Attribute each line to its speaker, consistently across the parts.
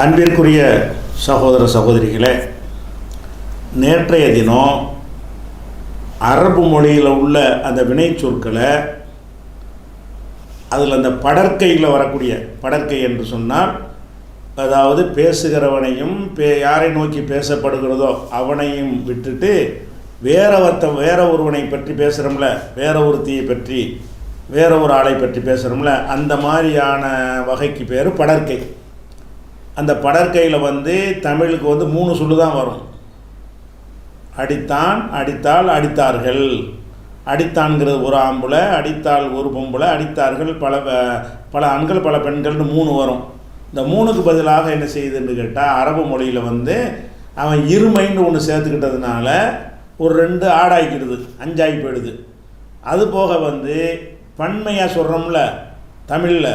Speaker 1: அன்பிற்குரிய சகோதர சகோதரிகளே, நேற்றைய தினம் அரபு மொழியில் உள்ள அந்த வினை சொற்களை அதில் அந்த படற்கையில் வரக்கூடிய படற்கை என்று சொன்னால், அதாவது பேசுகிறவனையும் யாரை நோக்கி பேசப்படுகிறதோ அவனையும் விட்டுட்டு வேற ஒருவனை பற்றி பேசுகிறோம்ல, வேற ஒருத்தியை பற்றி வேற ஒரு ஆளை பற்றி பேசுகிறோம்ல, அந்த மாதிரியான வகைக்கு பேர் படற்கை. அந்த படற்கையில் தமிழுக்கு 3 சொல்லு தான் வரும். அடித்தான், அடித்தாள், அடித்தார்கள். அடித்தான்கிறது ஒரு ஆம்புல, அடித்தாள் ஒரு பொம்பளை, அடித்தார்கள் பல ஆண்கள் பல பெண்கள்னு 3 வரும். இந்த 3க்கு பதிலாக என்ன செய்யுதுன்னு கேட்டால், அரபு மொழியில் அவன் இருமைன்னு ஒன்று சேர்த்துக்கிட்டதுனால ஒரு 2 ஆடாய்க்கிடுது, 5 ஆகி போயிடுது. அது போக பன்மையாக சொல்கிறோம்ல தமிழில்,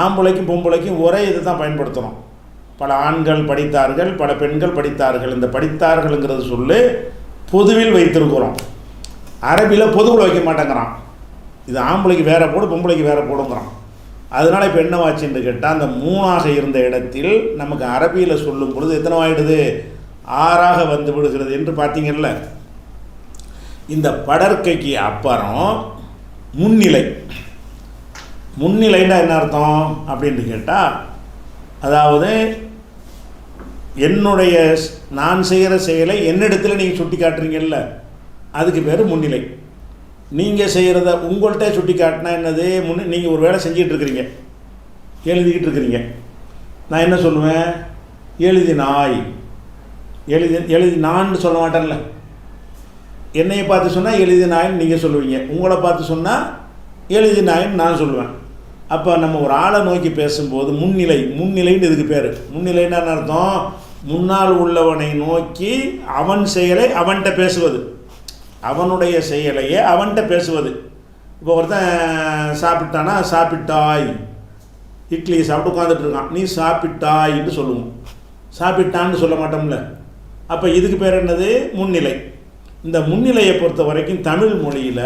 Speaker 1: ஆம்பளைக்கும் பொம்பளைக்கும் ஒரே இது தான் பயன்படுத்துகிறோம். பல ஆண்கள் படித்தார்கள், பல பெண்கள் படித்தார்கள். இந்த படித்தார்கள்ங்கிறது சொல்லு பொதுவில் வைத்திருக்கிறோம். அரபியில் பொதுவில் வைக்க மாட்டேங்கிறான். இது ஆம்பளைக்கு வேற போடு, பொம்பளைக்கு வேற போடுங்கிறான். அதனால் இப்போ என்ன வாச்சுன்னு கேட்டால், அந்த 3ஆக இருந்த இடத்தில் நமக்கு அரபியில் சொல்லும் பொழுது எத்தனை ஆகிடுது? 6ஆக வந்து விடுகிறது என்று பார்த்தீங்கல்ல. இந்த படற்கைக்கு அப்புறம் முன்னிலை. முன்னிலைன்னா என்ன அர்த்தம் அப்படின்ட்டு கேட்டால், அதாவது நான் செய்கிற செயலை என்னிடத்தில் நீங்கள் சுட்டி காட்டுறீங்கல்ல, அதுக்கு பேர் முன்னிலை. நீங்கள் செய்கிறத உங்கள்கிட்ட சுட்டி காட்டினா என்னது? நீங்கள் ஒரு வேலை செஞ்சிகிட்ருக்கிறீங்க, எழுதிக்கிட்டு இருக்கிறீங்க. நான் என்ன சொல்லுவேன்? எழுதினாய். எழுதி நான் சொல்ல மாட்டேன்ல. என்னையை பார்த்து சொன்னால் எழுதினாயின்னு நீங்கள் சொல்லுவீங்க, உங்களை பார்த்து சொன்னால் எழுதினாயின்னு நான் சொல்லுவேன். அப்போ நம்ம ஒரு ஆளை நோக்கி பேசும்போது முன்னிலைன்னு இதுக்கு பேர். முன்னிலைன்னு என்ன அர்த்தம்? முன்னால் உள்ளவனை நோக்கி அவன் செயலை அவன்கிட்ட பேசுவது, அவனுடைய செயலையே அவன்கிட்ட பேசுவது. இப்போ ஒருத்தன் சாப்பிட்டானா சாப்பிட்டாய், இட்லி சாப்பிட்டு உட்காந்துட்டு இருக்கான், நீ சாப்பிட்டாயின்னு சொல்லுவோம், சாப்பிட்டான்னு சொல்ல மாட்டோம்ல. அப்போ இதுக்கு பேர் என்னது? முன்னிலை. இந்த முன்னிலையை பொறுத்த வரைக்கும் தமிழ் மொழியில்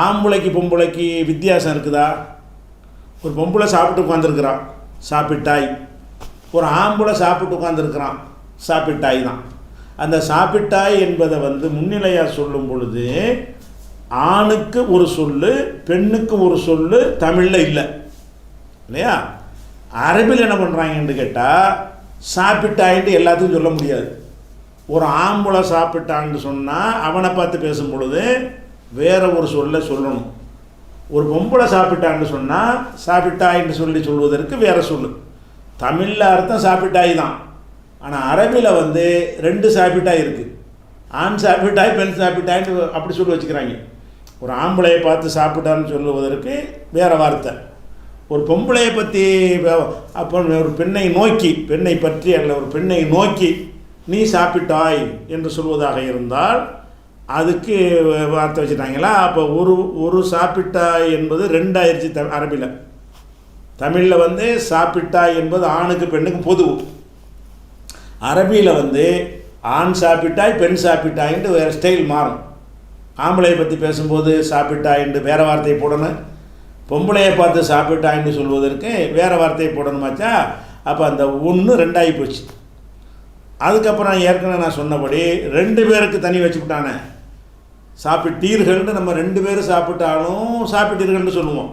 Speaker 1: ஆம்பளைக்கு பொம்பளைக்கு வித்தியாசம் இருக்குதா? ஒரு பொம்பளை சாப்பிட்டு உட்காந்துருக்கிறான், சாப்பிட்டாய். ஒரு ஆம்பளை சாப்பிட்டு உட்காந்துருக்கிறான், சாப்பிட்டாய் தான். அந்த சாப்பிட்டாய் என்பதை முன்னிலையாக சொல்லும் பொழுது ஆணுக்கு ஒரு சொல்லு, பெண்ணுக்கு ஒரு சொல்லு தமிழில் இல்லை இல்லையா? அரபில் என்ன பண்ணுறாங்கன்னு கேட்டால், சாப்பிட்டாயின்ட்டு எல்லாத்துக்கும் சொல்ல முடியாது. ஒரு ஆம்பளை சாப்பிட்டான்னு சொன்னால் அவனை பார்த்து பேசும் பொழுது வேற ஒரு சொல்ல சொல்லணும். ஒரு பொம்பளை சாப்பிட்டான்னு சொன்னால் சாப்பிட்டாயின்னு சொல்வதற்கு வேற சொல்லு. தமிழில் அர்த்தம் சாப்பிட்டாய் தான். ஆனால் அரபியில் 2 சாப்பிட்டாய் இருக்குது. ஆண் சாப்பிட்டாய், பெண் சாப்பிட்டாய்ன்னு அப்படி சொல்லி வச்சுக்கிறாங்க. ஒரு ஆம்பளையை பார்த்து சாப்பிட்டான்னு சொல்லுவதற்கு வேறு வார்த்தை. ஒரு பொம்பளையை பற்றி அப்போ ஒரு பெண்ணை பற்றி அல்ல, ஒரு பெண்ணை நோக்கி நீ சாப்பிட்டாய் என்று சொல்வதாக இருந்தால் அதுக்கு வார்த்தை வச்சுட்டாங்களா? அப்போ ஒரு சாப்பிட்டாய் என்பது 2 ஆயிடுச்சு அரபியில். தமிழில் சாப்பிட்டாய் என்பது ஆணுக்கு பெண்ணுக்கு பொது. அரபியில் ஆண் சாப்பிட்டாய், பெண் சாப்பிட்டாயின்ட்டு வேறு ஸ்டைல் மாறும். ஆம்பளையை பற்றி பேசும்போது சாப்பிட்டாயின்ட்டு வேறு வார்த்தையை போடணும், பொம்பளையை பார்த்து சாப்பிட்டாயின்னு சொல்வதற்கு வேறு வார்த்தையை போடணுமாச்சா? அப்போ அந்த 1 2 ஆகி போச்சு. அதுக்கப்புறம் ஏற்கனவே நான் சொன்னபடி 2 பேருக்கு தனி வச்சுக்கிட்டானே. சாப்பிட்டீர்கள்னு நம்ம 2 பேர் சாப்பிட்டாலும் சாப்பிட்டீர்கள்னு சொல்லுவோம்,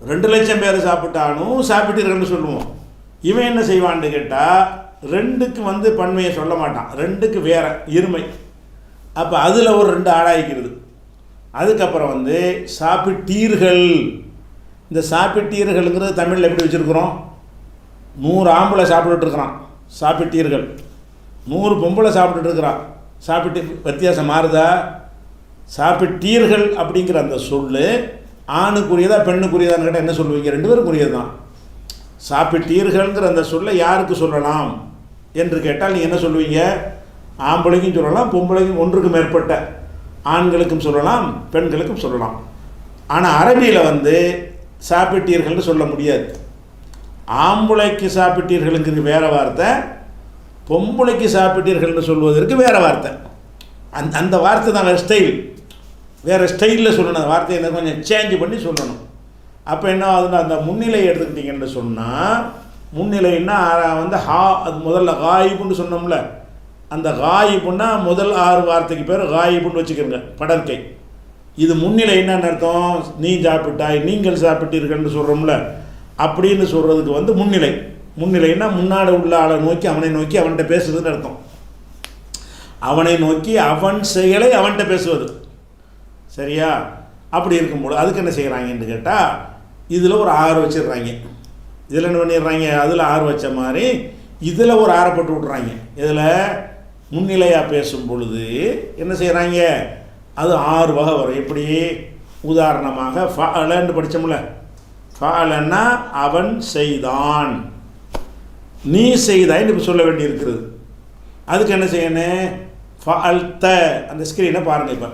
Speaker 1: 2 லட்சம் பேர் சாப்பிட்டாலும் சாப்பிட்டீர்கள்னு சொல்லுவோம். இவன் என்ன செய்வான்னு கேட்டால், 2க்கு பன்மையை சொல்ல மாட்டான், 2க்கு வேற இருமை. அப்போ அதில் ஒரு 2 ஆடாய்க்கிறது. அதுக்கப்புறம் சாப்பிட்டீர்கள். இந்த சாப்பிட்டீர்கள்ங்கிறது தமிழில் எப்படி வச்சுருக்குறோம்? 100 ஆம்பளை சாப்பிட்டுருக்குறான், சாப்பிட்டீர்கள். 100 பொம்பளை சாப்பிட்டுருக்குறான், சாப்பிட்டு. வித்தியாசம் மாறுதா? சாப்பிட்டீர்கள் அப்படிங்கிற அந்த சொல்லு ஆணுக்குரியதா பெண்ணுக்குரியதான்னு கேட்டால் என்ன சொல்லுவீங்க? 2 பேருக்குரியது தான். சாப்பிட்டீர்கள்ங்கிற அந்த சொல்லை யாருக்கு சொல்லலாம் என்று கேட்டால் நீங்கள் என்ன சொல்லுவீங்க? ஆம்பளைக்கும் சொல்லலாம், பொம்பளைக்கும், 1க்கு மேற்பட்ட ஆண்களுக்கும் சொல்லலாம், பெண்களுக்கும் சொல்லலாம். ஆனால் அரபியில் சாப்பிட்டீர்கள்னு சொல்ல முடியாது. ஆம்பளைக்கு சாப்பிட்டீர்களுங்கிறது வேறு வார்த்தை, பொம்பளைக்கு சாப்பிட்டீர்கள்னு சொல்வதற்கு வேறு வார்த்தை. அந்த வார்த்தை தான் வேறு ஸ்டைலில் சொல்லணும். அந்த வார்த்தையை கொஞ்சம் சேஞ்ச் பண்ணி சொல்லணும். அப்போ என்ன ஆகுதுன்னா, அந்த முன்னிலை எடுத்துக்கிட்டிங்கன்னு சொன்னால் முன்னிலைன்னா வந்து அது முதல்ல காயிபுன்னு சொன்னோம்ல, அந்த காயிபுன்னா முதல் 6 வார்த்தைக்கு பேர் காயிபுன்னு வச்சுக்கிறோங்க, படற்கை. இது முன்னிலை என்னன்னு அர்த்தம்? நீ சாப்பிட்டாய், நீங்கள் சாப்பிட்டீர்கள்னு சொல்கிறோம்ல, அப்படின்னு சொல்கிறதுக்கு வந்து முன்னிலை. முன்னிலைன்னா முன்னாடி உள்ள ஆளை நோக்கி, அவனை நோக்கி அவன்கிட்ட பேசுறதுன்னு அர்த்தம். அவனை நோக்கி அவன் செயலை அவன்கிட்ட பேசுவது, சரியா? அப்படி இருக்கும்போது அதுக்கு என்ன செய்கிறாங்கன்னு கேட்டால், இதில் ஒரு 6 வச்சிடுறாங்க. இதில் என்ன பண்ணிடுறாங்க? அதில் 6 வச்ச மாதிரி இதில் ஒரு 6 போட்டு விட்றாங்க. இதில் முன்னிலையாக பேசும் பொழுது என்ன செய்கிறாங்க? அது 6 வகை வரும். எப்படி? உதாரணமாக ஃபஅலன்னு படித்தோம்ல, ஃபஅலன்னா அவன் செய்தான், நீ செய்தாய்ன்னு இப்போ சொல்ல வேண்டி இருக்கிறது. அதுக்கு என்ன செய்யணும்? ஃபஅல்த, அந்த ஸ்க்ரீனை பாருங்கள். இப்போ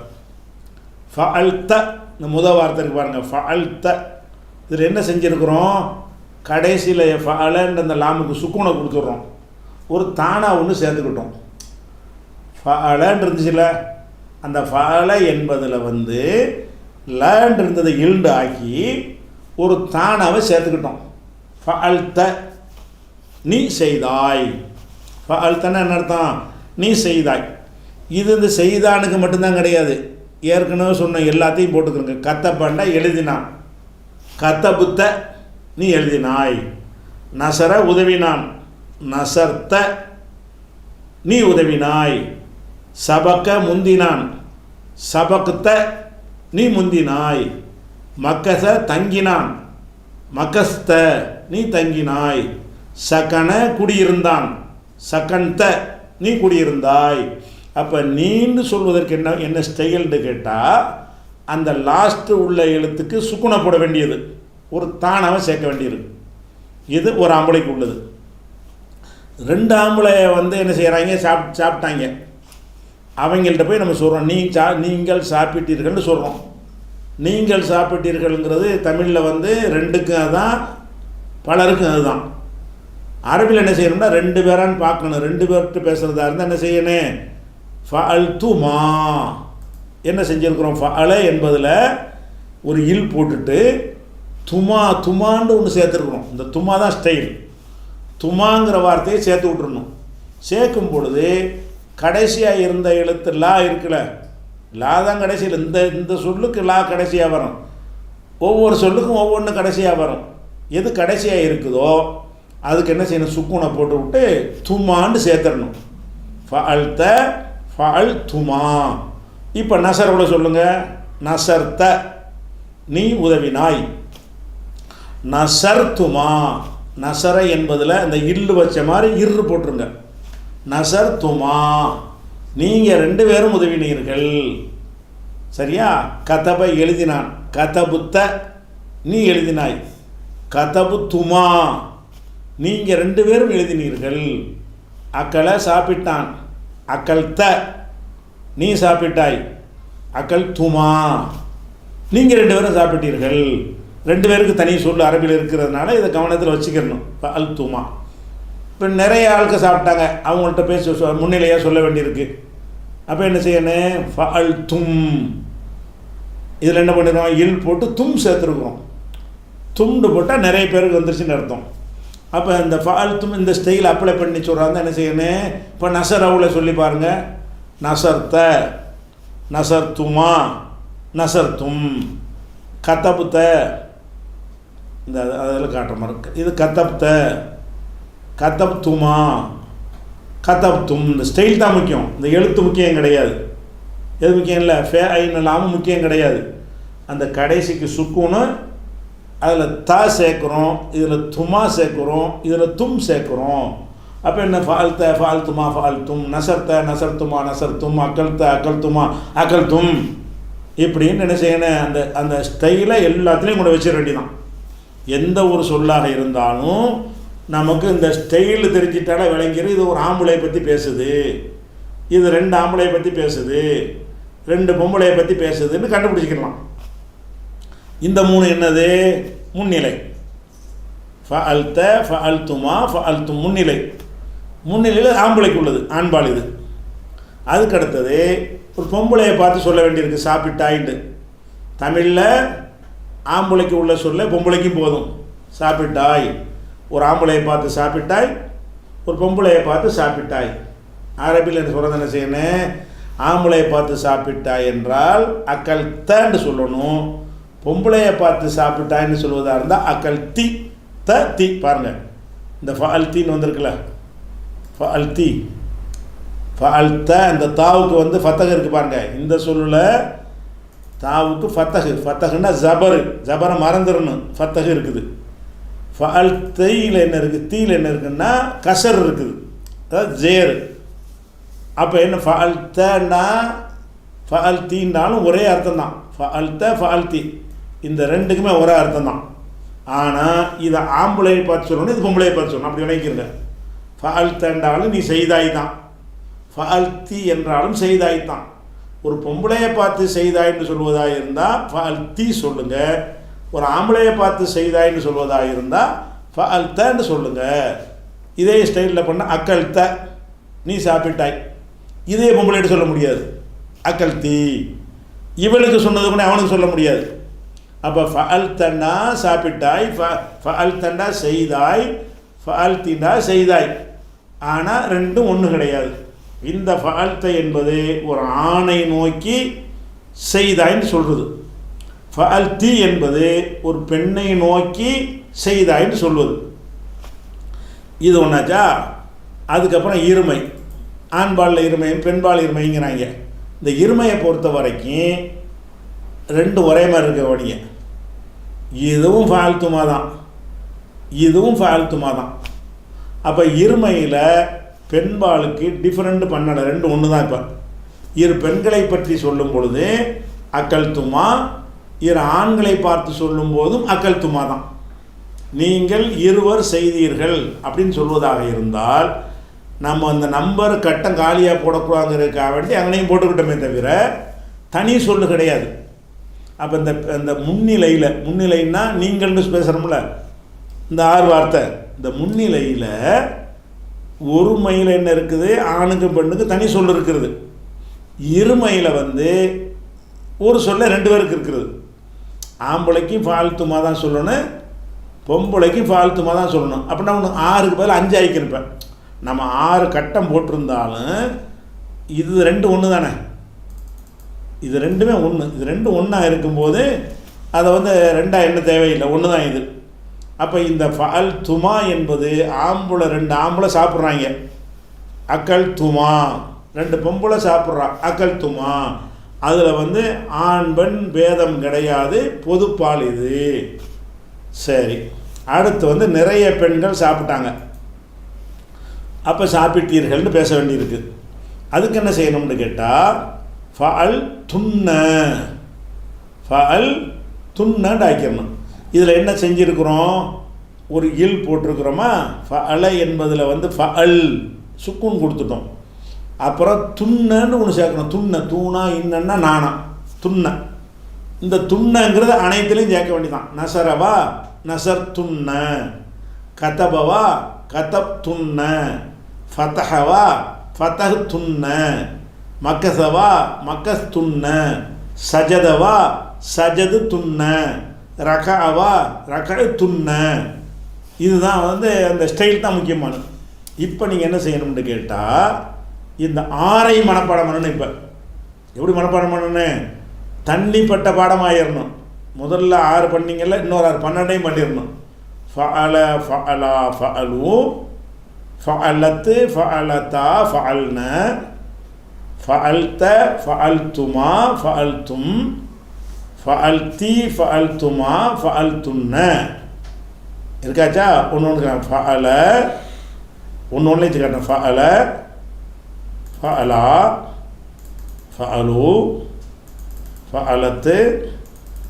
Speaker 1: ஃபஅல்த இந்த முதல் வார்த்தைக்கு பாருங்கள், ஃபஅல்த. இதில் என்ன செஞ்சுருக்குறோம்? கடைசியில் ஃபஅலன்ற அந்த லாமுக்கு சுக்கூனை கொடுத்துட்றோம், ஒரு தானா ஒன்று சேர்த்துக்கிட்டோம். ஃபஅலன்னு இருந்துச்சுல, அந்த ஃபஅல என்பதில் வந்து லன்னு இருந்ததை இல்ண்டு ஆக்கி ஒரு தானாவை சேர்த்துக்கிட்டோம். ஃபஅல்த, நீ செய்தாய். ஃபஅல்தன்னா என்ன அர்த்தம்? நீ செய்தாய். இது இந்த செய்தானுக்கு மட்டும்தான் கிடையாது, ஏற்கனவே சொன்ன எல்லாத்தையும் போட்டுக்கிறோங்க. கத்தப்பண்டா எழுதினான், கத்தபுத்த நீ எழுதினாய், நசர உதவினான், நசர்த்த நீ உதவினாய், சபக்க முந்தினான், சபக்த நீ முந்தினாய், மக்கச தங்கினான், மக்கஸ்த நீ தங்கினாய், சகன குடியிருந்தான், சகன்த நீ குடியிருந்தாய். அப்போ நீண்டு சொல்வதற்கு என்ன ஸ்டைல்னு கேட்டால், அந்த லாஸ்ட்டு உள்ள எழுத்துக்கு சுக்குனை போட வேண்டியது, ஒரு தானாவை சேர்க்க வேண்டியிருக்கு. இது ஒரு ஆம்பளைக்கு உள்ளது. 2 ஆம்பளை வந்து என்ன செய்கிறாங்க? சாப்பிட்டாங்க. அவங்கள்ட்ட போய் நம்ம சொல்கிறோம், நீங்கள் சாப்பிட்டீர்கள்னு சொல்கிறோம். நீங்கள் சாப்பிட்டீர்கள்ங்கிறது தமிழில் வந்து 2க்கும் அதுதான், பலருக்கும் அதுதான். அரபியில் என்ன செய்யணும்னா 2 பேரான்னு பார்க்கணும். 2 பேர்கிட்ட பேசுகிறதா இருந்தால் என்ன செய்யணும்? ஃபஅல்துமா என்ன செஞ்சுருக்கிறோம்? ஃபஅல என்பதில் ஒரு இல் போட்டுட்டு துமான்னு ஒன்று சேர்த்துருக்கணும். இந்த துமா தான் ஸ்டைல். துமாங்கிற வார்த்தையை சேர்த்து விட்டுருணும். சேர்க்கும் பொழுது கடைசியாக இருந்த எழுத்து லா இருக்குல்ல, லா தான் கடைசியில். இந்த சொல்லுக்கு லா கடைசியாக வரும், ஒவ்வொரு சொல்லுக்கும் ஒவ்வொன்று கடைசியாக வரும். எது கடைசியாக இருக்குதோ அதுக்கு என்ன செய்யணும்? சுக்கூனை போட்டு விட்டு துமான்னு சேர்த்துடணும். ஃபஅல்த, ஃபஅல்துமா. இப்போ நசரோட சொல்லுங்கள், நசர்த்த நீ உதவினாய், நசர்துமா. நசர என்பதில் அந்த இல்லு வச்ச மாதிரி இரு போட்டுருங்க, நசர்துமா நீங்கள் 2 பேரும் உதவினீர்கள், சரியா? கதப எழுதினான், கதபுத்த நீ எழுதினாய், கதபுத்துமா நீங்கள் 2 பேரும் எழுதினீர்கள். அக்கலை சாப்பிட்டான், அக்கல்த நீ சாப்பிட்டாய், அக்கல் துமா நீங்கள் 2 பேரும் சாப்பிட்டீர்கள். 2 பேருக்கு தனி சொல் அரபியில் இருக்கிறதுனால இதை கவனத்தில் வச்சுக்கிறணும். அல் துமா. இப்போ நிறைய ஆளுக்கு சாப்பிட்டாங்க, அவங்கள்ட்ட பேச முன்னிலையாக சொல்ல வேண்டியிருக்கு. அப்போ என்ன செய்யணும்? ஃபஅல் தும். இதில் என்ன பண்ணிடுறோம்? இல் போட்டு தும் சேர்த்துருக்குறோம். தும்டு போட்டால் நிறைய பேருக்கு வந்துருச்சுன்னு அர்த்தம். அப்போ இந்த ஃபஅல் தும் இந்த ஸ்டைல் அப்ளை பண்ணி சொல்கிறாங்க. என்ன செய்யணும்? இப்போ நசரவுல சொல்லி பாருங்கள், நசர்த்த, நசர்துமா, நசர்தும், கதபுத்த, இந்த அதில் காட்டுற மாதிரி இருக்குது. இது கதப்த, கதப்துமா, கதப்தும். இந்த ஸ்டைல் தான் முக்கியம், இந்த எழுத்து முக்கியம் கிடையாது. எது முக்கியம் இல்லை? ஃபே ஐன் இல்லாமல் முக்கியம் கிடையாது. அந்த கடைசிக்கு சுக்குன்னு, அதில் தா சேர்க்குறோம், இதில் துமா சேர்க்குறோம், இதில் தும் சேர்க்குறோம். அப்போ என்ன? ஃபால்த்த, ஃபால்துமா, ஃபால்தும், நசர்த்த, நசர்த்துமா, நசர்த்தும், அக்கல்த்த, அக்கல்துமா, அக்கல்தும். இப்படின்னு என்ன செய்யணும்? அந்த ஸ்டைலை எல்லாத்துலேயும் கொண்டு வச்சிட வேண்டியதான். எந்த ஒரு சொல்லாக இருந்தாலும் நமக்கு இந்த ஸ்டைல் தெரிஞ்சிட்டாலே விளங்கிடும். இது ஒரு ஆம்பளையை பற்றி பேசுது, இது 2 ஆம்பளையை பற்றி பேசுது, 2 பொம்பளையை பற்றி பேசுதுன்னு கண்டுபிடிச்சிக்கலாம். இந்த 3 என்னது? முன்னிலை. ஃபஅல்த, ஃபஅல்துமா, ஃபஅல்தும் முன்னிலை. முன்னிலையில் ஆம்பளைக்கு உள்ளது, ஆண்பால் இது. அதுக்கு அடுத்தது ஒரு பொம்பளையை பார்த்து சொல்ல வேண்டியிருக்கு, சாப்பிட்டாயின்னு. தமிழில் ஆம்பளைக்கு உள்ள சொல்ல பொம்பளைக்கும் போதும், சாப்பிட்டாய். ஒரு ஆம்பளையை பார்த்து சாப்பிட்டாய், ஒரு பொம்பளையை பார்த்து சாப்பிட்டாய். அரபியில் என்ன சொல்கிறது, என்ன செய்யணும், ஆம்பளையை பார்த்து சாப்பிட்டாய் என்றால் அக்கல் தன்னு சொல்லணும். பொம்பளையை பார்த்து சாப்பிட்டாய்ன்னு சொல்வதாக இருந்தால் அக்கல் தி த தி. பாருங்கள், இந்த ஃபஅல் தீன்னு வந்திருக்குல்ல, ஃபஅல் தி ஃபஅல் த, இந்த தாவுக்கு வந்து ஃபத்தகு இருக்குது பாருங்கள். இந்த சொல்லில் தாவுக்கு ஃபத்தகு, ஃபத்தகுன்னா ஜபரு, ஜபரை மறந்துடணும், ஃபத்தகு இருக்குது. ஃபஅல் தையில் என்ன இருக்குது, தீயில் என்ன இருக்குன்னா கசர் இருக்குது, அதாவது ஜேரு. அப்போ என்ன ஃபஅல் தன்னா ஃபஅல் தீன்னாலும் ஒரே அர்த்தம் தான். ஃபஅல் த ஃபஅல் தி இந்த ரெண்டுக்குமே ஒரே அர்த்தம் தான். ஆனால் இதை ஆம்பளையை பார்த்து சொல்லணும், இது பொம்பளையை பார்த்து சொல்லணும், அப்படி நினைக்கிறங்க. ஃபஅல் தண்டாலும் நீ செய்தாய் தான், ஃபஅல் தி என்றாலும் செய்தாய் தான். ஒரு பொம்பளையை பார்த்து செய்தாய்ன்னு சொல்வதாக இருந்தால் ஃபஅல் தி சொல்லுங்கள். ஒரு ஆம்பளையை பார்த்து செய்தாய்ன்னு சொல்வதாக இருந்தால் ஃபஅல் தன்னு சொல்லுங்கள். இதே ஸ்டைலில் பண்ணால் அக்கல் த, நீ சாப்பிட்டாய். இதே பொம்பளைட்டு சொல்ல முடியாது, அக்கல் தி. இவளுக்கு சொன்னது கூட அவனுக்கு சொல்ல முடியாது. அப்போ ஃபஅல் தன்னா சாப்பிட்டாய், ஃபஅல் தன்னா செய்தாய், ஃபஅல் தீண்டா செய்தாய். ஆனால் ரெண்டும் ஒன்று கிடையாது. இந்த ஃபஅல்த என்பது ஒரு ஆணை நோக்கி செய்தாய்ன்னு சொல்கிறது, ஃபஅல் தி என்பது ஒரு பெண்ணை நோக்கி செய்தாய்ன்னு சொல்வது. இது ஒன்றாச்சா. அதுக்கப்புறம் இருமை, ஆண்பாலில் இருமையும் பெண்பால் இருமைங்கிறாங்க. இந்த இருமையை பொறுத்த வரைக்கும் ரெண்டு ஒரே மாதிரி இருக்கக்கூடிய, இதுவும் ஃபால்த்துமா தான், இதுவும் ஃபால்த்துமா தான். அப்போ இருமையில் பெண்பாலுக்கு டிஃப்ரெண்ட் பண்ணலை, ரெண்டு ஒன்று தான். இப்போ இரு பெண்களை பற்றி சொல்லும் பொழுது அக்கல் துமா, இரு ஆண்களை பார்த்து சொல்லும் போதும் அக்கல் துமா தான். நீங்கள் இருவர் செய்தீர்கள் அப்படின்னு சொல்வதாக இருந்தால் நம்ம அந்த நம்பர் கட்டம் காலியாக போடக்கூடாதுங்கிறதுக்காக வேண்டி அங்கனையும் போட்டுக்கிட்டோமே தவிர தனி சொல்லு கிடையாது. அப்போ இந்த முன்னிலைன்னா நீங்கள்னு பேசுகிறோம்ல, இந்த 6 வார்த்தை, இந்த முன்னிலையில் ஒருமையில் என்ன இருக்குது, ஆணுக்கு பெண்ணுக்கு தனி சொல் இருக்கிறது. இருமையில் வந்து ஒரு சொல்ல 2 பேருக்கு இருக்கிறது. ஆம்பளைக்கும் ஃபால்த்துமா தான் சொல்லணும், பொம்பளைக்கும் ஃபால்த்துமா தான் சொல்லணும். அப்படின்னா ஒன்று 6க்கு பதில் 5 ஆகிக்கிருப்பேன். நம்ம 6 கட்டம் போட்டிருந்தாலும் இது 2 ஒன்று தானே, இது ரெண்டுமே ஒன்று. இது 2 ஒன்றா இருக்கும்போது அதை வந்து 2ஆக என்ன தேவையில்லை, ஒன்று தான் இது. அப்போ இந்த ஃபஅல் துமா என்பது ஆம்பளை, 2 ஆம்பளை சாப்பிட்றாங்க, அக்கல் துமா, 2 பொம்பளை சாப்பிட்றான், அக்கல் துமா. அதில் வந்து ஆண் பெண் பேதம் கிடையாது, பொதுப்பால் இது. சரி, அடுத்து வந்து நிறைய பெண்கள் சாப்பிட்டாங்க, அப்போ சாப்பிட்டீர்கள்னு பேச வேண்டியிருக்கு. அதுக்கு என்ன செய்யணும்னு கேட்டால் ஃபஅல் துன்ன, ஃபஅல் துன்னன்னு ஆக்கிடணும். இதில் என்ன செஞ்சுருக்குறோம், ஒரு இல் போட்டிருக்கிறோமா, ஃபஅல என்பதில் வந்து ஃபஅல் சுக்குன் கொடுத்துட்டோம். அப்புறம் துன்னன்னு ஒன்று சேர்க்கணும், துன்ன, தூணா இன்னன்னா நானா, துன்ன. இந்த துன்னங்கிறது அனைத்துலேயும் சேர்க்க வேண்டியதான். நசரவா நசர் துன்ன, கதபவா கதப் துன்ன, ஃபதஹவா ஃபதஹ் துன்ன, மக்கசவா மக்கஸ் துன்ன, சஜதவா சஜது துன்ன, ரகாவா ரக துன்ன. இதுதான் வந்து அந்த ஸ்டைல் தான் முக்கியமானது. இப்போ நீங்கள் என்ன செய்யணும்னு கேட்டால் இந்த 6ஐ மனப்பாடம் பண்ணணும். இப்போ எப்படி மனப்பாடம் பண்ணணும், தண்ணிப்பட்ட பாடமாயிடணும். முதல்ல 6 பண்ணிங்கல்ல, இன்னொரு 6 12ஐயும் பண்ணிடணும். ஃபஅல ஃபஅலா ஃபஅலு, ஃபஅலத்து ஃபஅலதா ஃபஅல்ன, ஃபஅல்த ஃபஅல்துமா ஃபஅல்தும், ஃபஅல்தி ஃபஅல்துமா ஃபஅல்துன்ன. இருக்காச்சா? ஒன்று ஃபஅல, ஒன்று காட்டணும். ஃபஅல ஃபஅலா ஃபஅலு, ஃபஅலத்து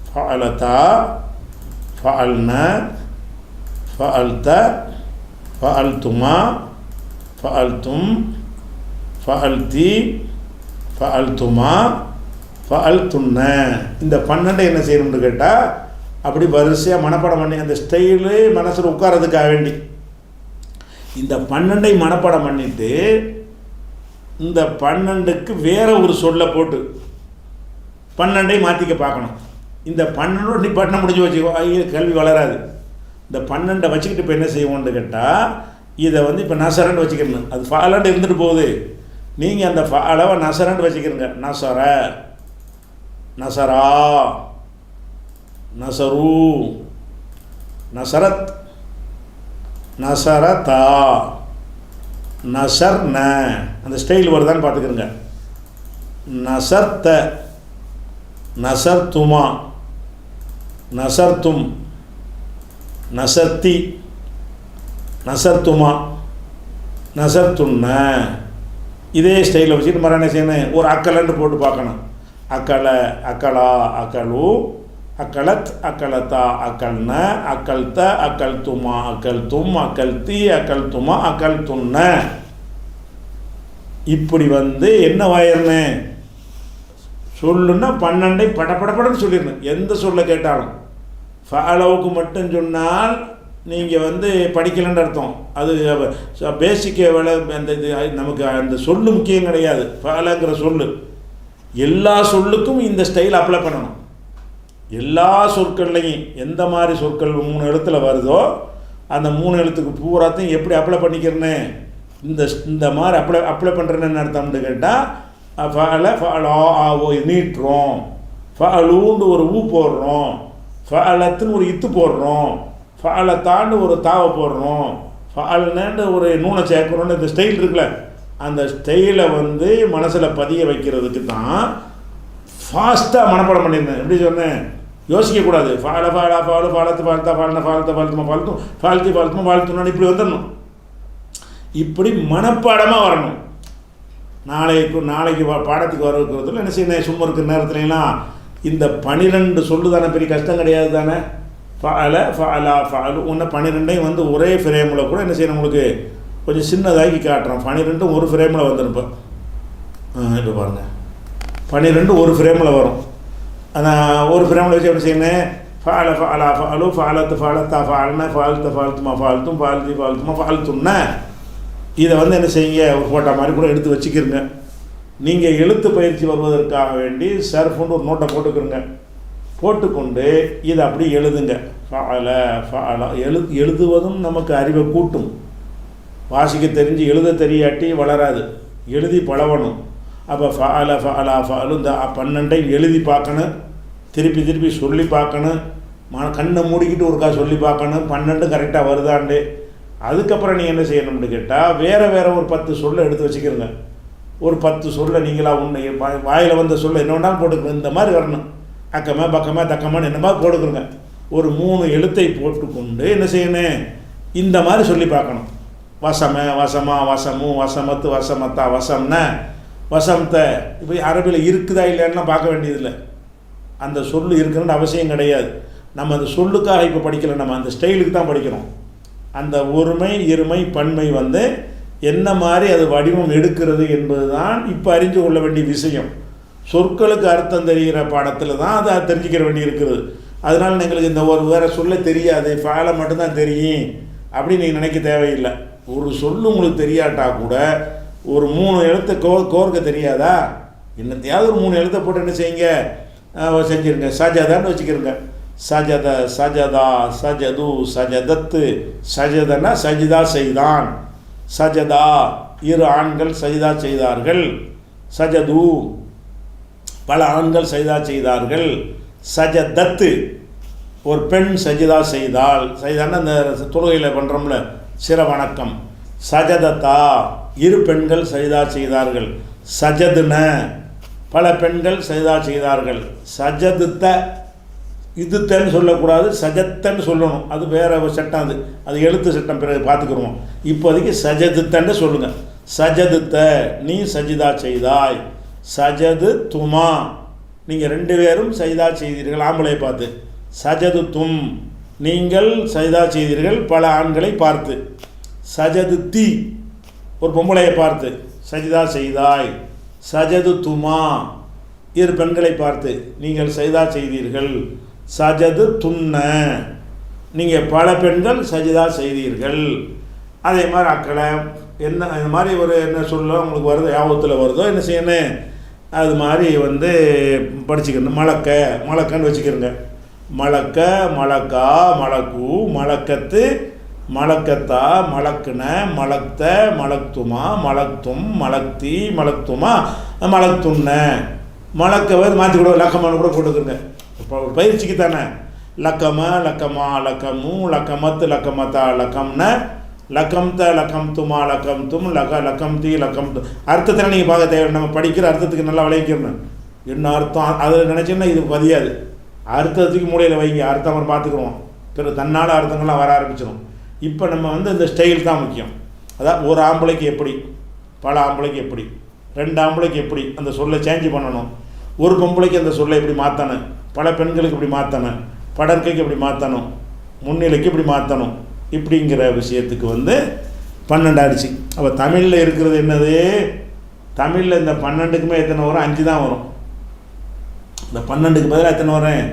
Speaker 1: ஃபஅலதா ஃபஅல்ன, ஃபஅல்த ஃபஅல்துமா ஃபஅல்தும், ஃபஅல்தி ஃபஅல்துமா ஃபஅல்துன்ன. இந்த 12 என்ன செய்யணும்னு கேட்டால் அப்படி வரிசையாக மனப்பாடம் பண்ணி அந்த ஸ்டைலு மனசில் உட்காரதுக்காக வேண்டி இந்த 12ஐ மனப்பாடம் பண்ணிவிட்டு இந்த 12க்கு வேறு ஒரு சொல்லை போட்டு 12ஐ மாற்றிக்க பார்க்கணும். இந்த 12 நீ பண்ண முடிஞ்சு வச்சுக்கோ, கல்வி வளராது. இந்த 12 வச்சுக்கிட்டு இப்போ என்ன செய்வோம்னு கேட்டால், இதை வந்து இப்போ நசரன்னு வச்சுக்கணும். அது ஃபாலன்னு இருந்துட்டு போகுது. நீங்கள் அந்த ஃபாலவை நசரன்னு வச்சுக்கிறங்க. நசர, நசரா, நசரு, நசரத், நசரதா, நசர்ன. அந்த ஸ்டைல் வருதான்னு பார்த்துக்கிறங்க. நசர்த்த, நசர்த்துமா, நசர்த்தும், நசர்த்தி, நசர்த்துமா, நசர்த்துன்ன. இதே ஸ்டைலில் வச்சுட்டு மறு என்ன செய்யணும், ஒரு அக்கலன்னு போட்டு பார்க்கணும். அக்கல, அக்கலா, அக்கலு, அக்கலத், அக்கலத்தா, அக்கல்ன, அக்கல்த, அக்கல்துமா, அக்கல்தும், அக்கல்தி, அக்கல்துமா, அக்கல்துன்ன. இப்படி வந்து என்ன வாயிரனே சொல்லுன்னா 12 படப்படப்படன்னு சொல்லிடணும். எந்த சொல்ல கேட்டாலும் ஃபாலோவுக்கு மட்டும் சொன்னால் நீங்கள் வந்து படிக்கலன்னு அர்த்தம். அது பேசிக் வேலை. அந்த இது நமக்கு அந்த சொல்லு முக்கியம் கிடையாது. ஃபாலோங்கிற சொல்லு எல்லா சொல்லுக்கும் இந்த ஸ்டைல் அப்ளை பண்ணணும். எல்லா சொற்கள்லையும் எந்த மாதிரி சொற்கள் 3 எழுத்தில் வருதோ அந்த 3 எழுத்துக்கு பூராத்தையும் எப்படி அப்ளை பண்ணிக்கிறேன்னு இந்த மாதிரி அப்ளை பண்ணுறேன்னு அர்த்தம்னு கேட்டால், ஃபால ஃபாலா ஆவோ நீட்டுறோம், ஃபாலூண்டு ஒரு ஊ போடுறோம், ஃபாலத்துன்னு ஒரு இத்து போடுறோம், ஃபாலத்தாண்டு ஒரு தாவை போடுறோம், ஃபால்னு ஒரு நூனை சேர்க்குறோன்னு இந்த ஸ்டைல் இருக்குல்ல, அந்த ஸ்டைலை வந்து மனசில் பதிய வைக்கிறதுக்கு தான் ஃபாஸ்ட்டாக மனப்பாடம் பண்ணியிருந்தேன். எப்படி சொன்னேன், யோசிக்கக்கூடாது. ஃபால ஃபாலா ஃபாலு, ஃபாலத்து ஃபால்த்தா, ஃபால்னா ஃபால்த்த, ஃபால்த்துமா ஃபால்த்தும், ஃபால்த்தி ஃபால்த்துமா ஃபால்த்துனான்னு இப்படி வந்துடணும். இப்படி மனப்பாடமாக வரணும். நாளைக்கு பாடத்துக்கு வரக்கிறதுல என்ன செய்யணும், சும்மா இருக்கிற நேரத்துலலாம் இந்த 12 சொல்லு தானே, பெரிய கஷ்டம் கிடையாது தானே. ஃபால ஃபாலா ஃபாலு ஒன்று 12ஐயும் வந்து ஒரே ஃப்ரேமில் கூட என்ன செய்யணும், உங்களுக்கு கொஞ்சம் சின்னதாக்கி காட்டுறோம். 12 ஒரு ஃப்ரேமில் வந்துருப்பேன். இப்போ பாருங்கள், 12 ஒரு ஃப்ரேமில் வரும். அதான் ஒரு ஃப்ரேமில் வச்சு எப்படி செய்யணும், ஃபால ஃபாலா ஃபாலு, ஃபாலத்து ஃபாலத்தா, ஃபால்னா ஃபால்த்த, ஃபால்த்துமா ஃபால்த்தும், ஃபால்த்தி ஃபால்த்துமா ஃபால்த்துன்னா. இதை வந்து என்ன செய்யுங்க, ஒரு ஃபோட்டோ மாதிரி கூட எடுத்து வச்சுக்கிறங்க. நீங்கள் எழுத்து பயிற்சி வருவதற்காக வேண்டி சர்ஃபுன்னு ஒரு நோட்டை போட்டுக்கிறங்க. போட்டுக்கொண்டு இதை அப்படி எழுதுங்க. ஃபால ஃபாலா எழுதுவதும் நமக்கு அறிவை கூட்டும். வாசிக்க தெரிஞ்சு எழுத தெரியாட்டி வளராது, எழுதி பழவணும். அப்போ ஃபால ஃபாலா ஃபாலு இந்த 12ஐயும் எழுதி பார்க்கணும், திருப்பி திருப்பி சொல்லி பார்க்கணும், கண்ணை மூடிக்கிட்டு ஒருக்கா சொல்லி பார்க்கணும் 12 கரெக்டாக வருதாண்டு. அதுக்கப்புறம் நீங்கள் என்ன செய்யணும்னு கேட்டால், வேறு ஒரு 10 சொல்லை எடுத்து வச்சுக்கிறங்க. ஒரு 10 சொல்லை நீங்களாக ஒன்று வாயில் வந்த சொல்லை என்ன வேணாலும் போட்டுக்கணும். இந்த மாதிரி வரணும், அக்கமா பக்கமா தக்கமான்னு என்ன மாதிரி போட்டுக்கிறங்க. ஒரு 3 எழுத்தை போட்டுக்கொண்டு என்ன செய்யணும், இந்த மாதிரி சொல்லி பார்க்கணும். வசம, வசமா, வசமு, வசமத்து, வசமத்தா, வசம்னா வசம்த. இப்போ அரபியில் இருக்குதா இல்லையான்லாம் பார்க்க வேண்டியதில்லை. அந்த சொல்லு இருக்குன்னு அவசியம் கிடையாது. நம்ம அந்த சொல்லுக்காக இப்போ படிக்கலை, நம்ம அந்த ஸ்டைலுக்கு தான் படிக்கிறோம். அந்த ஒருமை இருமை பன்மை வந்து என்ன மாதிரி அது வடிவம் எடுக்கிறது என்பது தான் இப்போ அறிஞ்சு கொள்ள வேண்டிய விஷயம். சொற்களுக்கு அர்த்தம் தெரிகிற பாடத்தில் தான் அதை தெரிஞ்சுக்கிற வேண்டி இருக்கிறது. அதனால் எங்களுக்கு இந்த ஒரு வேறு சொல்ல தெரியாது, ஃபாலை மட்டும்தான் தெரியும் அப்படின்னு நீங்கள் நினைக்க தேவையில்லை. ஒரு சொல்லு உங்களுக்கு தெரியாட்டா கூட ஒரு 3 எழுத்தை கோர்க்க தெரியாதா, என்னத்தையாவது ஒரு 3 எழுத்தை போட்டு என்ன செய்யுங்க, செஞ்சுருங்க. சஜதான்னு வச்சுக்கிறங்க. சஜத, சஜதா, சஜது, சஜதத்து. சஜதனா சஜிதா செய்தான், சஜதா 2 ஆண்கள் சஜிதா செய்தார்கள், சஜது பல ஆண்கள் சஜிதா செய்தார்கள், சஜதத்து ஒரு பெண் சஜிதா செய்தாள். சஜிதான்னா அந்த தொழுகையில் பண்ணுறோம்ல சிர வணக்கம். சஜதத்தா 2 பெண்கள் சஜிதா செய்தார்கள், சஜதுன பல பெண்கள் சஜிதா செய்தார்கள், சஜதுத்த இதுத்தன்னு சொல்லக்கூடாது, சஜத்தன்னு சொல்லணும். அது வேறு சட்டம், அது எழுத்து சட்டம், பிறகு பார்த்துக்குருவோம். இப்போதைக்கு சஜதுத்தன்னு சொல்லுங்கள். சஜதுத்த நீ சஜிதா செய்தாய், சஜது துமா நீங்கள் 2 பேரும் சஜிதா செய்தீர்கள் ஆம்பளை பார்த்து, சஜது தும் நீங்கள் சஜிதா செய்தீர்கள் பல ஆண்களை பார்த்து, சஜது தி ஒரு பொம்பளையை பார்த்து சஜிதா செய்தாய், சஜது துமா 2 பெண்களை பார்த்து நீங்கள் சஜிதா செய்தீர்கள், சஜது துன்ன நீங்கள் பல பெண்கள் சஜிதா செய்தீர்கள். அதே மாதிரி அக்களை என்ன இந்த மாதிரி ஒரு என்ன சொல்ல உங்களுக்கு வருதோ யாபத்தில் வருதோ என்ன செய்யணும், அது மாதிரி வந்து படிச்சுக்கணும். மலக்கன்னு வச்சுக்கிறங்க. மலக்க, மலக்கா, மலக்கு, மலக்கத்து, மலக்கத்தா, மலக்குன, மலக்த, மலக்துமா, மலக்தும், மலக்தி, மலக்துமா, மலக்துன்ன. மலக்கவை மாற்றி கூட லக்கமானு கூட போட்டுக்குங்க. இப்போ ஒரு பயிற்சிக்கு தானே. லக்கம, லக்கமா, லக்கமு, லக்கமத்து, லக்கமத்தா, லக்கம்ன, லக்கம்த, லக்கம்துமா, லக்கம்தும், லக்கம்தி, லக்கம்து. அர்த்தத்தில் நீங்கள் பார்க்க தேவை. நம்ம படிக்கிற அர்த்தத்துக்கு நல்லா விளைவிக்கணும். என்ன அர்த்தம் அதில் நினச்சின்னா இது பதியாது. அர்த்தத்துக்கு மூலையில் வைங்க, அர்த்தம் அவர் பார்த்துக்குருவோம். பிறகு தன்னால் அர்த்தங்கள்லாம் வர ஆரம்பிச்சிடும். இப்போ நம்ம இந்த ஸ்டைல் தான் முக்கியம். அதான் ஒரு ஆம்பளைக்கு எப்படி, பல ஆம்பளைக்கு எப்படி, 2 ஆம்பளைக்கு எப்படி அந்த சொல்லை சேஞ்சு பண்ணணும், ஒரு பொம்பளைக்கு அந்த சொல்லை எப்படி மாற்றணும், பல பெண்களுக்கு எப்படி மாற்றணும், படற்கைக்கு எப்படி மாற்றணும், முன்னிலைக்கு எப்படி மாற்றணும், இப்படிங்கிற விஷயத்துக்கு 12 ஆயிடுச்சு. அப்போ தமிழில் இருக்கிறது என்னது? தமிழில் இந்த 12க்குமே எத்தனை வரும்? 5 தான் வரும். இந்த 12க்கு பதிலாக எத்தனை வரும்?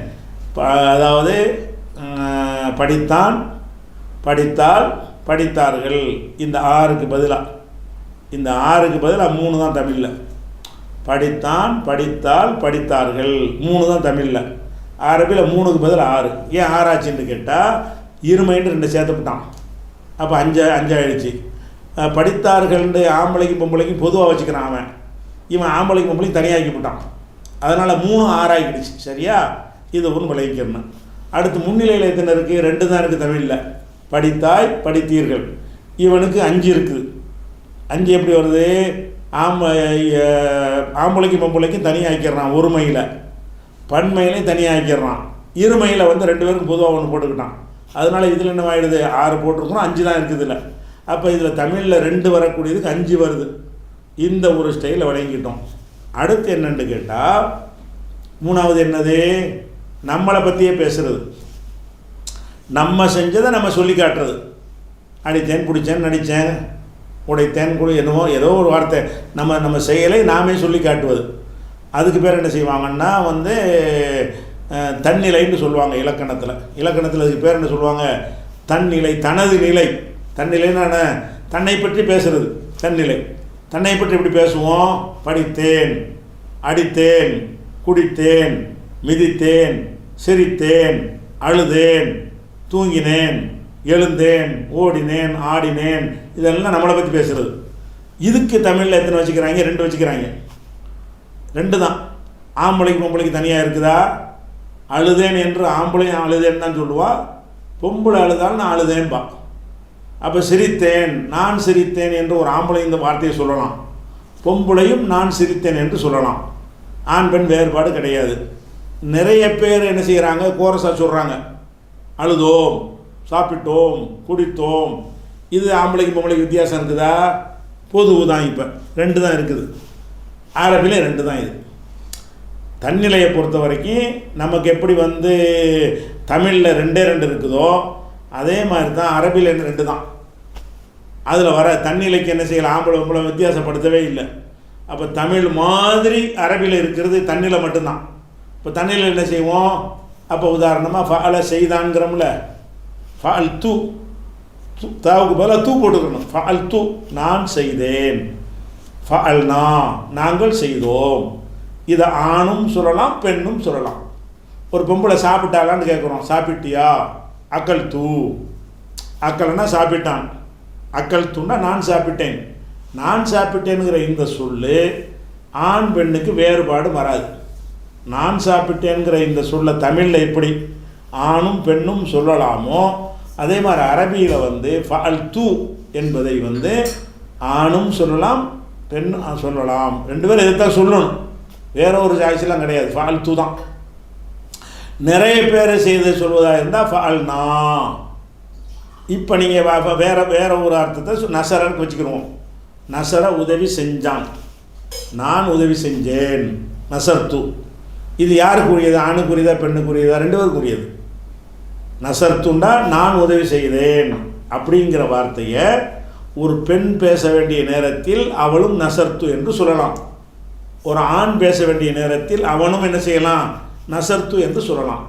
Speaker 1: அதாவது படித்தான், படித்தால், படித்தார்கள். இந்த 6க்கு பதிலாக, இந்த 6க்கு பதிலாக 3 தான் தமிழில். படித்தான், படித்தால், படித்தார்கள் 3 தான் தமிழில். அரபியில் 3க்கு பதில் 6. ஏன் 6 ஆச்சுன்னு கேட்டால் இருமைன்னு 2 சேர்த்துப்பட்டான். அப்போ 5 ஆயிடுச்சு. படித்தார்கள்னு ஆம்பளைக்கும் பொம்பளைக்கும் பொதுவாக வச்சுக்கிறான் அவன். இவன் ஆம்பளைக்கும் பொம்பளைக்கும் தனியாக்கி போட்டான். அதனால் 3 6 ஆகிடுச்சு. சரியா? இது ஒன்று விளைவிக்கணும். அடுத்து முன்னிலையில் எத்தனை இருக்குது? 2 தான் இருக்குது தமிழில். படித்தாய், படித்தீர்கள். இவனுக்கு 5 இருக்குது. 5 எப்படி வருது? ஆம்பளைக்கும் பொம்பளைக்கும் தனியாக ஆக்கிடுறான் ஒருமையில், பன்மையிலையும் தனியாக ஆக்கிடுறான். இருமையில் 2 பேருக்கும் பொதுவாக ஒன்று போட்டுக்கிட்டான். அதனால் இதில் என்ன ஆகிடுது? 6 போட்டிருக்கணும், 5 தான் இருக்குது இதில். அப்போ இதில் தமிழில் 2 வரக்கூடியதுக்கு 5 வருது. இந்த ஒரு ஸ்டைலில் வழங்கிட்டோம். அடுத்து என்னன்னு கேட்டால், 3வது என்னது? நம்மளை பற்றியே பேசுகிறது. நம்ம செஞ்சதை நம்ம சொல்லி காட்டுறது. அடித்தேன், பிடிச்சேன், நடித்தேன், உடைத்தேன், கூட என்னவோ ஏதோ ஒரு வார்த்தை நம்ம செயலை நாமே சொல்லி காட்டுவது. அதுக்கு பேர் என்ன செய்வாங்கன்னா தன்னிலைன்னு சொல்லுவாங்க இலக்கணத்தில். அதுக்கு பேர் என்ன சொல்லுவாங்க? தன்னிலை, தனது நிலை. தன்னிலைன்னு தன்னை பற்றி பேசுகிறது. தன்னிலை. தன்னை பற்றி எப்படி பேசுவோம்? படித்தேன், அடித்தேன், குடித்தேன், மிதித்தேன், சிரித்தேன், அழுதேன், தூங்கினேன், எழுந்தேன், ஓடினேன், ஆடினேன். இதெல்லாம் நம்மளை பற்றி பேசுகிறது. இதுக்கு தமிழில் எத்தனை வச்சுக்கிறாங்க? 2 வச்சுக்கிறாங்க. 2 தான். ஆம்பளைக்கு பொம்பளைக்கு தனியாக இருக்குதா? அழுதேன் என்று ஆம்பளையும் அழுதேன் தான் சொல்லுவா, பொம்பளை அழுதாலும் நான் அழுதேன்பா. அப்போ சிரித்தேன், நான் சிரித்தேன் என்று ஒரு ஆம்பளை இந்த வார்த்தையை சொல்லலாம், பொம்பளையும் நான் சிரித்தேன் என்று சொல்லலாம். ஆண் பெண் வேறுபாடு கிடையாது. நிறைய பேர் என்ன செய்கிறாங்க? கோரஸாக சொல்கிறாங்க, அழுதோம், சாப்பிட்டோம், குடித்தோம். இது ஆம்பளைக்கு பொம்பளைக்கு வித்தியாசம் இருக்குதா? பொதுவு தான். இப்போ 2 தான் இருக்குது. அரபிலே 2 தான். இது தன்னிலையை பொறுத்த வரைக்கும் நமக்கு எப்படி தமிழில் 2 இருக்குதோ அதே மாதிரி தான் அரபியில் 2 தான். அதில் வர தன்னிலைக்கு என்ன செய்யலாம்? ஆம்பளை பொம்பளை வித்தியாசப்படுத்தவே இல்லை. அப்போ தமிழ் மாதிரி அரபியில் இருக்கிறது தன்னிலை மட்டும்தான். இப்போ தன்னிலை என்ன செய்வோம்? அப்போ உதாரணமாக ஃபஅல செய்தான்கிறோம்ல, ஃபஅல் தூ, தாவுக்கு பதிலாக தூ போட்டுக்கணும். ஃபஅல் தூ, நான் செய்தேன். ஃபஅல்னா, நாங்கள் செய்தோம். இதை ஆணும் சொல்லலாம், பெண்ணும் சொல்லலாம். ஒரு பொம்பளை சாப்பிட்டாலான்னு கேட்குறோம், சாப்பிட்டியா? அக்கல் தூ. அக்கல்னா சாப்பிட்டான், அக்கல் தூண்டா நான் சாப்பிட்டேன். நான் சாப்பிட்டேனுங்கிற இந்த சொல்லு ஆண் பெண்ணுக்கு வேறுபாடு வராது. நான் சாப்பிட்டேங்கிற இந்த சொல்ல தமிழில் எப்படி ஆணும் பெண்ணும் சொல்லலாமோ அதே மாதிரி அரபியில் ஃபஅல் தூ என்பதை ஆணும் சொல்லலாம், பெண்ணும் சொல்லலாம். 2 பேரும் இதைத்தான் சொல்லணும், வேற ஒரு சாய்ஸ்லாம் கிடையாது. ஃபஅல் தூ தான். நிறைய பேர் செய்து சொல்வதாக இருந்தால் ஃபஅல்னா. இப்போ நீங்கள் வேற ஒரு அர்த்தத்தை நசரன்னு வச்சுக்கிடுவோம். நசர உதவி செஞ்சான், நான் உதவி செஞ்சேன், நசர்த்து. இது யாருக்குரியது? ஆணுக்குரியதா பெண்ணுக்குரியதா? 2 பேருக்குரியது. நசர்த்துண்டா நான் உதவி செய்தேன் அப்படிங்கிற வார்த்தையை ஒரு பெண் பேச வேண்டிய நேரத்தில் அவளும் நசர்த்து என்று சொல்லலாம். ஒரு ஆண் பேச வேண்டிய நேரத்தில் அவனும் என்ன செய்யலாம்? நசர்த்து என்று சொல்லலாம்.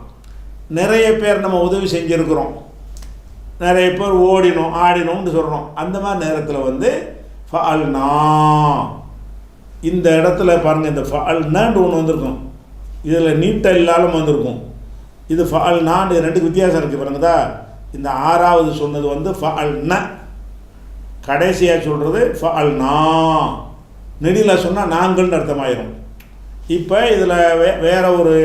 Speaker 1: நிறைய பேர் நம்ம உதவி செஞ்சுருக்கிறோம், நிறைய பேர் ஓடினோம் ஆடினோம்னு சொல்கிறோம். அந்த மாதிரி நேரத்தில் ஃபஅல்னா. இந்த இடத்துல பாருங்கள், இந்த ஃபஅல்னான்னு ஒன்று வந்திருக்கும். இதில் நீட்டை இல்லாமல் வந்திருக்கும். இது ஃபால் நான், இது ரெண்டுக்கு வித்தியாசம் இருக்குது பாருங்கதா. இந்த ஆறாவது சொன்னது வந்து ஃபால் ந, கடைசியாக சொல்கிறது ஃபால் நா. நெடியில் சொன்னால் நாங்கள்னு அர்த்தமாயிரும். இப்போ இதில் வேற ஒரு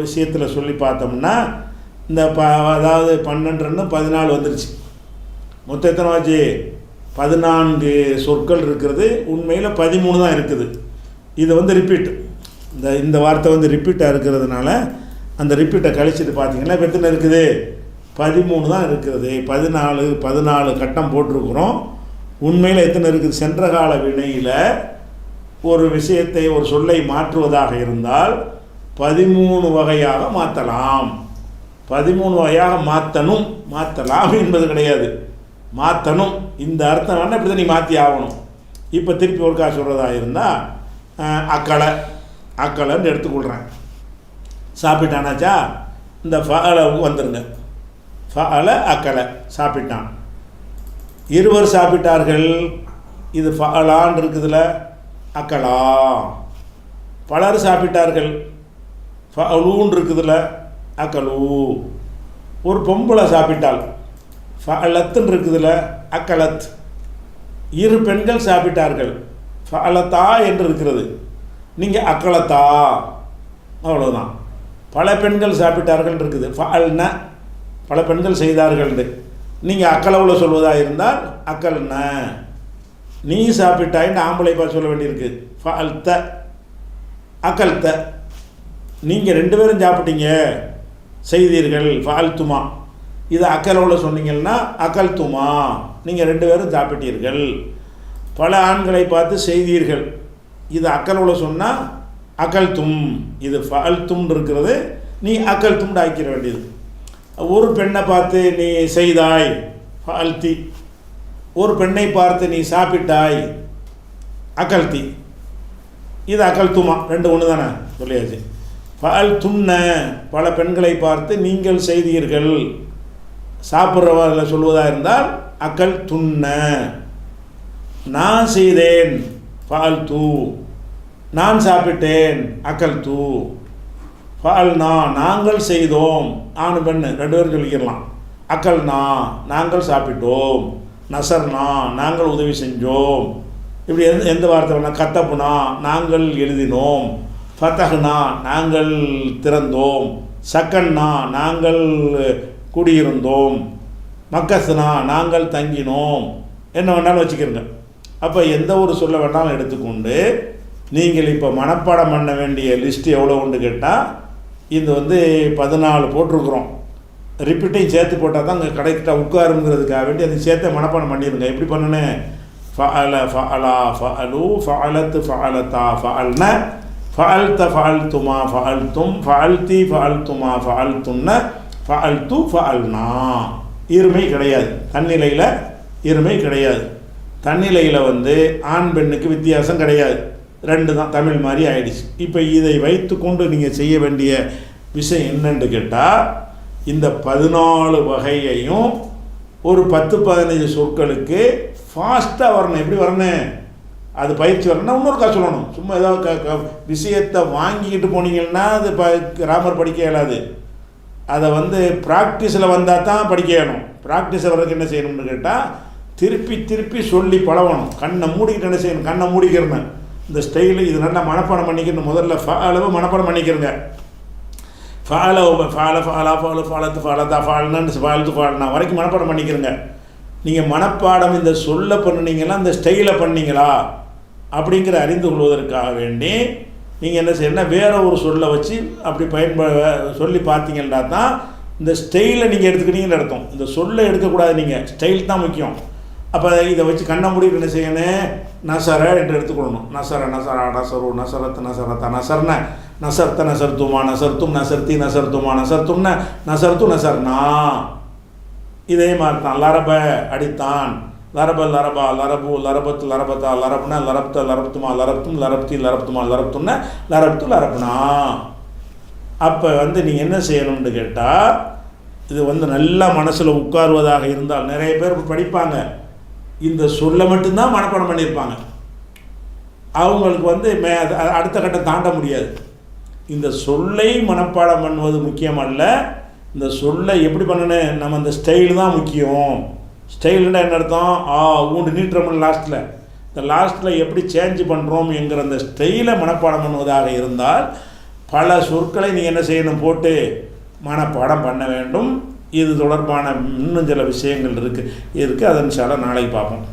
Speaker 1: விஷயத்தில் சொல்லி பார்த்தோம்னா இந்த அதாவது 12 14 வந்துருச்சு. மொத்தம் எத்தனை ஆச்சு? 14 சொற்கள் இருக்கிறது. உண்மையில் 13 தான் இருக்குது. இது வந்து ரிப்பீட், இந்த வார்த்தை வந்து ரிப்பீட்டாக இருக்கிறதுனால அந்த ரிப்பீட்டை கழிச்சிட்டு பார்த்தீங்கன்னா இப்போ எத்தனை இருக்குது? 13 தான் இருக்கிறது. 14 கட்டம் போட்டிருக்கிறோம். உண்மையில் எத்தனை இருக்குது? சென்ற கால வினையில் ஒரு விஷயத்தை, ஒரு சொல்லை மாற்றுவதாக இருந்தால் 13 வகையாக மாற்றலாம். 13 வகையாக மாற்றலாம் என்பது கிடையாது, மாற்றணும். இந்த அர்த்தம் வேணால் இப்படி தான் நீ மாற்றி ஆகணும். இப்போ திருப்பி ஒருக்கா சொல்கிறதா இருந்தால் அக்கலைன்னு எடுத்துக்கொள்கிறேன். சாப்பிட்டானாச்சா? இந்த ஃபஅல வந்துருங்க. ஃபஅல அக்கலை, சாப்பிட்டான். இருவர் சாப்பிட்டார்கள். இது ஃபஅலான் இருக்குதுல, அக்கலா. பலர் சாப்பிட்டார்கள். ஃபஅலூன் இருக்குதுல, அக்கலூ. ஒரு பொம்பளை சாப்பிட்டாள். ஃபஅலத்துன்னு இருக்குதுல, அக்கலத். இரு பெண்கள் சாப்பிட்டார்கள். ஃபஅலத்தா என்று இருக்கிறது, நீங்கள் அக்கலத்தா, அவ்வளோதான். பல பெண்கள் சாப்பிட்டார்கள் இருக்குது, ஃபஅல்ன, பல பெண்கள் செய்தார்கள். நீங்கள் அக்கலவில் சொல்வதாக இருந்தால் அக்கல்ன. நீ சாப்பிட்டாயின்னு ஆம்பளை பார்த்து சொல்ல வேண்டியிருக்கு, ஃபஅல்த, அக்கல்த. நீங்கள் 2 பேரும் சாப்பிட்டீங்க, செய்தீர்கள், ஃபஅல்துமா. இது அக்கலவில் சொன்னீங்கன்னா அக்கல்துமா, நீங்கள் 2 பேரும் சாப்பிட்டீர்கள். பல ஆண்களை பார்த்து செய்தீர்கள், இது அக்கலவில் சொன்னால் அக்கல்தும். இது ஃபஅல்தும் இருக்கிறது, நீ அக்கல்தும் ஆக்கிற வேண்டியது. ஒரு பெண்ணை பார்த்து நீ செய்தாய், ஃபஅல்தி. ஒரு பெண்ணை பார்த்து நீ சாப்பிட்டாய், அக்கல்தி. இது அக்கல்துமா, 2 ஒன்று தானே சொல்லியாச்சு. ஃபஅல்துன்ன, பல பெண்களை பார்த்து நீங்கள் செய்தீர்கள். சாப்பிட்றவர்களை சொல்வதாக இருந்தால் அக்கல் துண்ண. நான் செய்தேன், ஃபஅல்து. நான் சாப்பிட்டேன், அக்கல்து. ஃபஅல்னா, நாங்கள் செய்தோம். ஆணு பெண்ணு 2 பேரும் சொல்லிக்கலாம். அக்கல்னா, நாங்கள் சாப்பிட்டோம். நசர்னா, நாங்கள் உதவி செஞ்சோம். இப்படி எந்த வார்த்தை வேணால். கத்தப்புனா, நாங்கள் எழுதினோம். ஃபதஹ்னா, நாங்கள் திறந்தோம். சக்கன்னா, நாங்கள் குடியிருந்தோம். மக்கஸ்னா, நாங்கள் தங்கினோம். என்ன வேணாலும் வச்சுக்கிறங்க. அப்போ எந்த ஒரு சொல்ல வேணாலும் எடுத்துக்கொண்டு நீங்கள் இப்போ மனப்பாடம் பண்ண வேண்டிய லிஸ்ட்டு எவ்வளோ உண்டு கேட்டால், இது வந்து 14 போட்டிருக்குறோம். ரிப்பீட்டையும் சேர்த்து போட்டால் தான் அங்கே கரெக்டாக உட்காருங்கிறதுக்காக வேண்டி அதை சேர்த்து மனப்பாடம் பண்ணிடுங்க. எப்படி பண்ணுனேன்? ஃபஅல, ஃபஅலா, ஃபஅலு, ஃபஅலத்து, ஃபஅலத்தா, ஃபஅல்ன, ஃபஅல்த, ஃபஅல்துமா, ஃபஅல்தும், ஃபஅல்தி, ஃபஅல்துமா, ஃபஅல்துன்ன, ஃபஅல்து, ஃபஅல்னா. இருமை கிடையாது. தன்னிலையில் இருமை கிடையாது. தன்னிலையில் வந்து ஆண் பெண்ணுக்கு வித்தியாசம் கிடையாது. 2 தான், தமிழ் மாதிரி ஆயிடுச்சு. இப்போ இதை வைத்து கொண்டு நீங்கள் செய்ய வேண்டிய விஷயம் என்னன்னு கேட்டால், இந்த 14 வகையையும் ஒரு 10-15 சொற்களுக்கு ஃபாஸ்ட்டாக வரணும். எப்படி வரணும்? அது பயிற்சி வரணும்னா இன்னொருக்கா சொல்லணும். சும்மா ஏதாவது விஷயத்தை வாங்கிக்கிட்டு போனீங்கன்னா அது கிராமர் படிக்க இயலாது. அதை வந்து ப்ராக்டிஸில் வந்தால் தான் படிக்க இயலும். ப்ராக்டிஸை வர்றதுக்கு என்ன செய்யணும்னு கேட்டால், திருப்பி திருப்பி சொல்லி பழகணும். கண்ணை மூடிக்கிட்டு என்ன செய்யணும்? கண்ணை மூடிக்கிறேன். இந்த ஸ்டைலு இது நல்லா மனப்பாடம் பண்ணிக்கணும். முதல்ல அளவு மனப்பாடம் பண்ணிக்கிறங்க. ஃபால, ஃபால, ஃபாலா, ஃபாலு, ஃபாலத்து, ஃபாலத்தா, ஃபால்னு, ஃபால்த்து, ஃபால்னா வரைக்கும் மனப்பாடம் பண்ணிக்கிறங்க. நீங்கள் மனப்பாடம் இந்த சொல்ல பண்ணினீங்களா, இந்த ஸ்டைலை பண்ணீங்களா அப்படிங்கிற அறிந்து கொள்வதற்காக வேண்டி நீங்கள் என்ன செய்யணும்னா, வேறு ஒரு சொல்லை வச்சு அப்படி சொல்லி பார்த்தீங்கன்னா தான் இந்த ஸ்டைலை நீங்கள் எடுத்துக்கிட்டீங்கன்னு அர்த்தம். இந்த சொல்லை எடுக்கக்கூடாது, நீங்கள் ஸ்டைல் தான் முக்கியம். அப்போ இதை வச்சு கண்ணை மூடிட்டு என்ன செய்யணும்? நசர என்று எடுத்துக்கொள்ளணும். நசர, நசரா, நசரு, நசரத்து, நசரத்தா, நசர்ன, நசர்த்த, நசர்த்துமா, நசர்த்தும், நசர்த்தி, நசர்த்துமா, நசர்த்தும்ன, நசர்த்து, நசர்னா. இதே மாதிரி தான். லரப, அடித்தான். லரப, லரபா, லரபு, லரபத்து, லரபத்தா, லரப்ன, லரப்த, லரப்துமா, லரப்தும், லரப்தி, லரப்துமா, லரப்துன்ன, லரப்து, லரப்னா. அப்போ வந்து நீங்கள் என்ன செய்யணும்னு கேட்டால், இது வந்து நல்லா மனசில் உட்காருவதாக இருந்தால், நிறைய பேர் படிப்பாங்க, இந்த சொல்ல மட்டும்தான் மனப்பாடம் பண்ணியிருப்பாங்க. அவங்களுக்கு வந்து அடுத்த கட்டம் தாண்ட முடியாது. இந்த சொல்லை மனப்பாடம் பண்ணுவது முக்கியமல்ல, இந்த சொல்லை எப்படி பண்ணணும், நம்ம அந்த ஸ்டைல் தான் முக்கியம். ஸ்டைல்னா என்ன அர்த்தம்? ஊண்டு நீட்டுறோம்னு லாஸ்ட்டில், இந்த லாஸ்ட்டில் எப்படி சேஞ்ச் பண்ணுறோம் என்கிற அந்த ஸ்டைலை மனப்பாடம் பண்ணுவதாக இருந்தால் பல சொற்களை நீங்கள் என்ன செய்யணும், போட்டு மனப்பாடம் பண்ண வேண்டும். இது தொடர்பான இன்னும் சில விஷயங்கள் இருக்குது. அதை இன்ஷா அல்லாஹ் நாளைக்கு பார்ப்போம்.